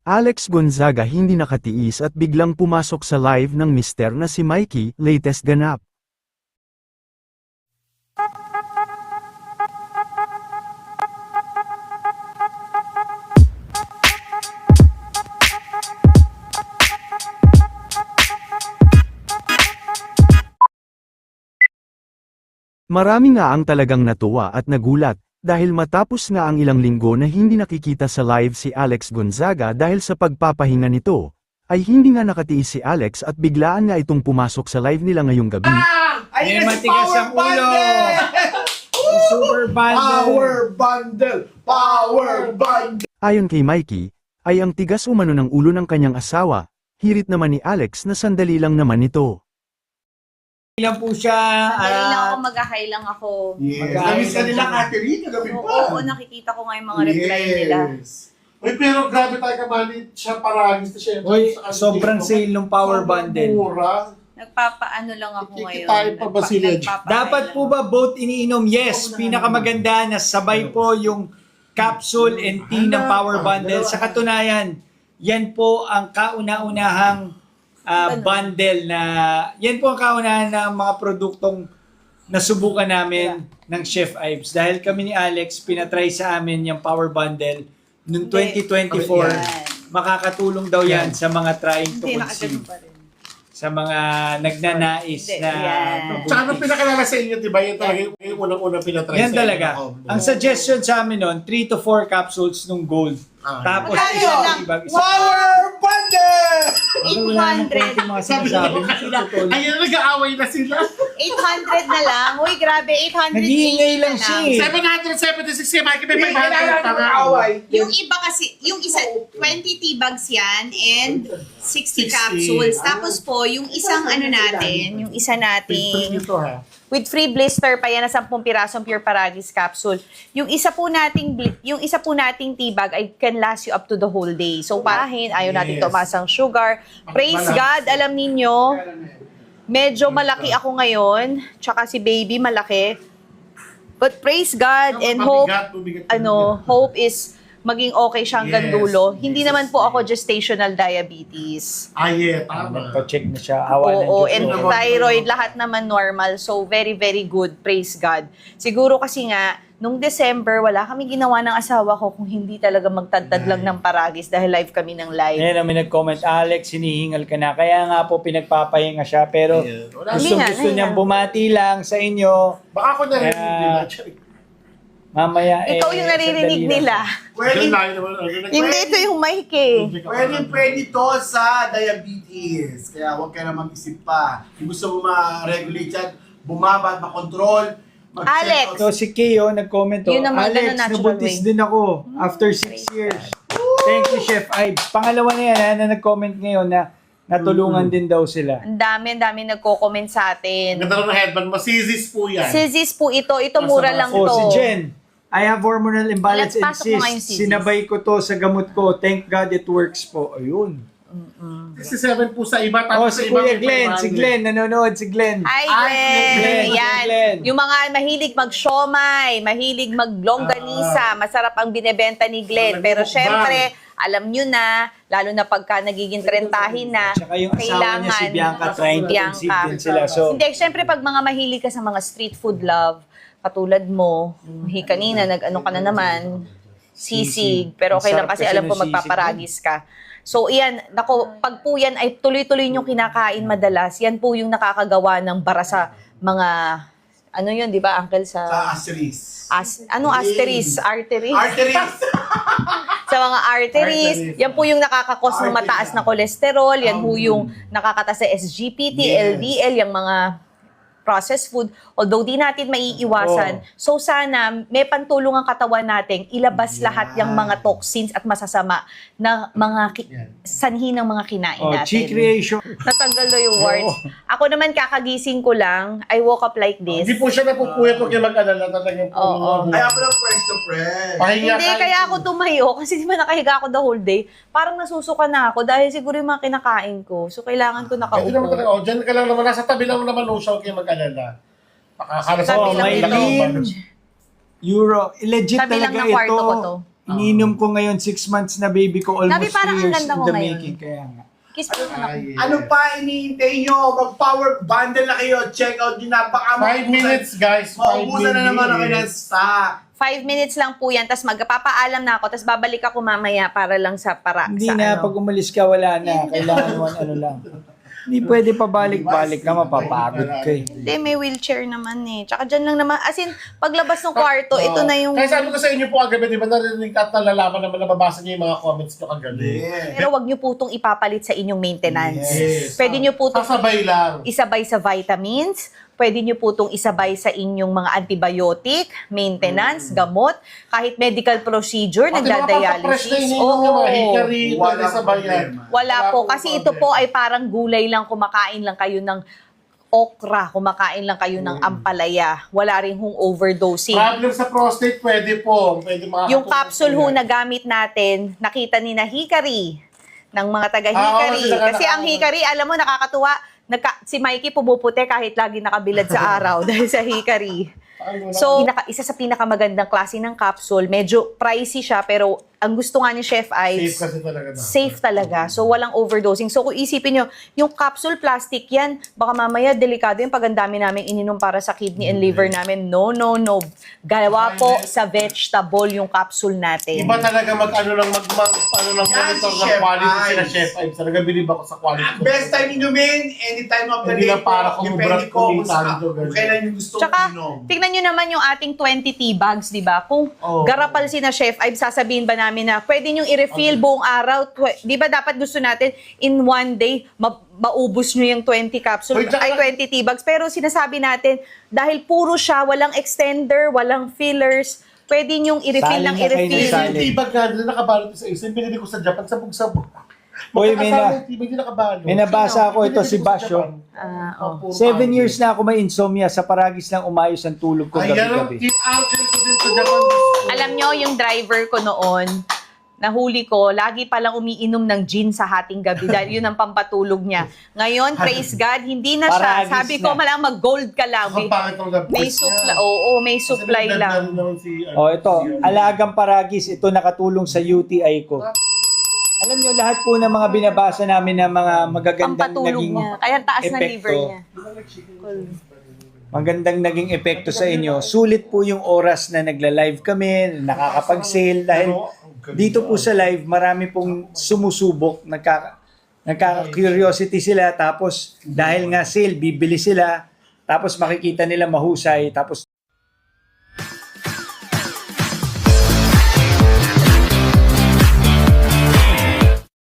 Alex Gonzaga hindi nakatiis at biglang pumasok sa live ng mister na si Mikey, latest ganap. Marami nga ang talagang natuwa at nagulat, dahil matapos nga ang ilang linggo na hindi nakikita sa live si Alex Gonzaga dahil sa pagpapahinga nito, ay hindi nga nakatiis si Alex at biglaan nga itong pumasok sa live nila ngayong gabi. Ay, matigas ang ulo! Super bundle! Power bundle! Power bundle! Ayon kay Mikey, ay ang tigas umano ng ulo ng kanyang asawa, hirit naman ni Alex na sandali lang naman ito. Ilan po siya? Sandali lang ako, mag-hi lang ako. Yes. Namiss ka nila, Catherine, kagabi pa. Oo, nakikita ko nga yung mga reply nila. Uy, pero grabe tayo kamalit siya paragis na siya. Uy, sobrang sale ng power bundle. Mura. Nagpapaano lang ako ngayon. Tayo pa ba sila? Dapat po ba both iniinom? Yes, pinakamaganda na sabay po yung capsule and tea ng power bundle. Sa katunayan, yan po ang kauna-unahang bundle na, yan po ang kaunahan ng mga produktong nasubukan namin ng Chef Ives. Dahil kami ni Alex, pinatry sa amin yung power bundle noong 2024. Makakatulong daw yan sa mga trying to conceive. Sa mga nagnanais na mabuti. Tsaka nung pinakilala sa inyo, di ba? Yan talaga yung unang-unang pinatry Yan sa talaga. inyo. Ang suggestion sa amin nun, 3 to 4 capsules nung gold. Tapos Magkano isang lang? ibang isa. Power bundle! 800. Mga sinasabi mo sila tol. Ayun, nag-aaway na sila. 800 na lang. Uy, grabe, 800 Nag-iingay lang siya eh. 776 si Mikey, may 500 pa nga. Yung iba kasi, yung isa, 20 tea bags yan and 60 capsules. Tapos po, yung isang ano natin, yung isa nating Ito ha. with free blister pa yan na 10 pirasong Pure Paragis capsule. Yung isa po nating tea bag ay can last you up to the whole day. So parahin, ayaw natin Yes. tumasang sugar. Praise God, alam ninyo, medyo malaki ako ngayon, tsaka si baby malaki. But praise God and hope, hope is maging okay siya hanggang Yes. dulo. Hindi Yes. naman po ako gestational diabetes. Tama. Nagpa-check na siya. Awa ng Oo, Diyos. and thyroid, lahat naman normal. So, very, very good. Praise God. Siguro kasi nga, nung December, wala kami ginawa ng asawa ko kung hindi talaga magtadtad lang ng paragis dahil live kami ng live. Ngayon namin nag-comment, Alex, hinihingal ka na. Kaya nga po pinagpapahinga siya. Pero Hindi nga, gusto hindi niyang nga. bumati lang sa inyo. Baka ako na rin Kaya- Mamaya Ikaw yung naririnig sandali nila. Pwede, Hindi, ito yung mic eh. Pwede to sa diabetes. Kaya huwag ka na mag-isip pa. Kung gusto mo ma-regulate yan, bumaba at makontrol. Alex! So si Keo nag-comment, Yun naman, Alex, ganun, natural nabuntis way. din ako after 6 years. Thank you, Chef Ives. Pangalawa na yan na nag-comment ngayon na natulungan din daw sila. Ang dami nagko-comment sa atin. Ganda ng headband mo. Sizis po yan. Sizis po ito. Ito mura lang Oh, to. si Jen. I have hormonal imbalance and Pasok mo nga yung cysts. cysts. Sinabay ko to sa gamot ko. Thank God it works po. Ayun. 67 po sa iba. Oh, Tapos si sa iba Kuya may Glenn. Si 500. Glenn. Nanonood si Glenn. Hi, Glenn. Glenn! Yan. Glenn. Yung mga mahilig mag-siomay, mahilig mag-longganisa, masarap ang binebenta ni Glenn. Pero syempre, alam nyo na, lalo na pagka nagiging trentahin na, Tsaka yung asawa niya si Bianca trying to conceive din sila. So, Hindi, syempre pag mga mahilig ka sa mga street food love, katulad mo, kanina nag-ano ka na naman, sisig, pero okay lang Masarap kasi kasi alam ko ng sisig magpaparagis ka. So, iyan, nako, pag po yan ay tuloy-tuloy yung kinakain madalas, yan po yung nakakagawa ng bara sa mga, ano yun, di ba, Uncle, Sa sa... asterisk. Anong asterisk? Arteries? Arteries! Sa mga arteries, yan po yung nakakakos ng mataas na kolesterol, yan po yung nakakataas sa SGPT, Yes. LDL, yung mga processed food, although di natin maiiwasan. So sana may pantulong ang katawan natin, ilabas lahat yung mga toxins at masasama na mga sanhi ng mga kinain chi natin. creation. Natanggal na yung words. Ako naman kakagising ko lang, I woke up like this. Hindi po siya napupuyat. Huwag niya mag-alala. Talagang po. Oo. Kaya pa lang fresh to fresh. Pahinga Hindi, ka. kaya ako tumayo kasi di ba nakahiga ako the whole day. Parang nasusuka na ako dahil siguro yung mga kinakain ko. So, kailangan ko Pwede naman nakaupo. talaga. Oh, dyan ka lang naman. Nasa tabi lang naman o siya. Huwag niya mag-alala. Makakalas Tabi Oh, lang may ito. lean euro. Legit Sabi lang talaga ng kwarto ito. ko to. Iniinom ko ngayon 6 months na baby ko, almost Nabi, parang 3 ang years ganda in mo the ngayon. making. Kaya nga. Kiss mo naman ako. Ano pa hinihintay nyo? Mag-power bundle na kayo. Check out nyo. 5 minutes, guys. 5 Maubusan na naman ang kanilang minutes. stock. 5 minutes lang po yan, tapos magpapaalam na ako, tapos babalik ako mamaya para lang sa Hindi sa na, ano. pag umalis ka, wala na. Kailangan mo ano lang. Hindi pwede pabalik-balik ka, mapapagod ka eh. Hindi, may wheelchair naman eh. Tsaka dyan lang naman, as in, paglabas ng kwarto, ito na yung... Kaya sabi ko sa inyo po kagabi, di ba narinig at nalalaman naman, nababasa niyo yung mga comments nyo kagabi. Pero wag nyo po itong ipapalit sa inyong maintenance. Yes. Pwede nyo po itong Sasabay lang. isabay sa vitamins, pwede nyo po itong isabay sa inyong mga antibiotic, maintenance, gamot, kahit medical procedure, Pati mga pampapresh na nagda-dialysis. ininom yung mga hikari, Wala pwede sabayan. problema. Wala po, pong kasi ito po ay parang gulay lang, kumakain lang kayo ng okra, kumakain lang kayo ng ampalaya. Wala rin hong overdosing. Problem sa prostate, pwede po. Pwede Yung capsule ho na gamit natin, nakita ni na Hikari, ng mga taga-Hikari. Oo, sila Kasi ang Hikari, alam mo, nakakatuwa, si Mikey pumuputi kahit lagi nakabilad sa araw dahil sa Hikari. So, isa sa pinakamagandang klase ng capsule, medyo pricey siya, pero ang gusto nga ni Chef safe Ives, kasi talaga na. safe talaga. So, walang overdosing. So, kung isipin nyo, yung capsule plastic yan, baka mamaya delikado yung pag ang dami namin ininom para sa kidney and liver namin. No, no, no. Gawa po sa vegetable yung capsule natin. Iba talaga mag-ano lang, Yan monitor si ng Chef quality sila Ives. Chef Ives. Talaga bilib ako sa quality. Ang best time inumin, anytime of the Hindi day. lang para po. kumubrat Depende ko kung kulitan, kung kailan yung gusto Tsaka, inom. tignan nyo naman yung ating 20 tea bags, di ba? Kung Oo. garapal si na Chef Ives, sasabihin ba namin na pwede nyo i-refill buong araw? Di ba dapat gusto natin in one day, maubos nyo yung 20 capsule, Wait, tsaka- 20 tea bags. Pero sinasabi natin, dahil puro siya, walang extender, walang fillers, pwede nyong i-refill Salin ng na kayo ng i-refill. salin. Yung tibag nga nila nakabalot sa isa. Yung binili ko sa Japan, sabog-sabog. Uy, may Magkakasama yung tibag yung nakabalot. may nabasa ako ito Binili si ko sa Basyo. Japan. Oh. 7 years na ako may insomnia, sa paragis lang umayos ang tulog ko Ayan ang gabi-gabi. tip uncle ko din sa Japan. Alam nyo, yung driver ko noon, nahuli ko, lagi palang umiinom ng gin sa hating gabi dahil yun ang pampatulog niya. Ngayon, praise God, hindi na siya. Paragis Sabi ko, na. malang mag-gold ka lang. Ang pangit ng gabi. May supply, oo, may supply lang. Oh, ito, alagang paragis, ito nakatulong sa UTI ko. Alam nyo, lahat po ng mga binabasa namin ng mga magagandang Pampatulog naging niya. Kaya taas ng epekto. liver niya. Magandang naging epekto sa inyo. Sulit po yung oras na nagla-live kami, nakakapag-sale dahil dito po sa live, marami pong sumusubok, nagka-curiosity sila, tapos dahil nga sale, bibili sila, tapos makikita nila mahusay, tapos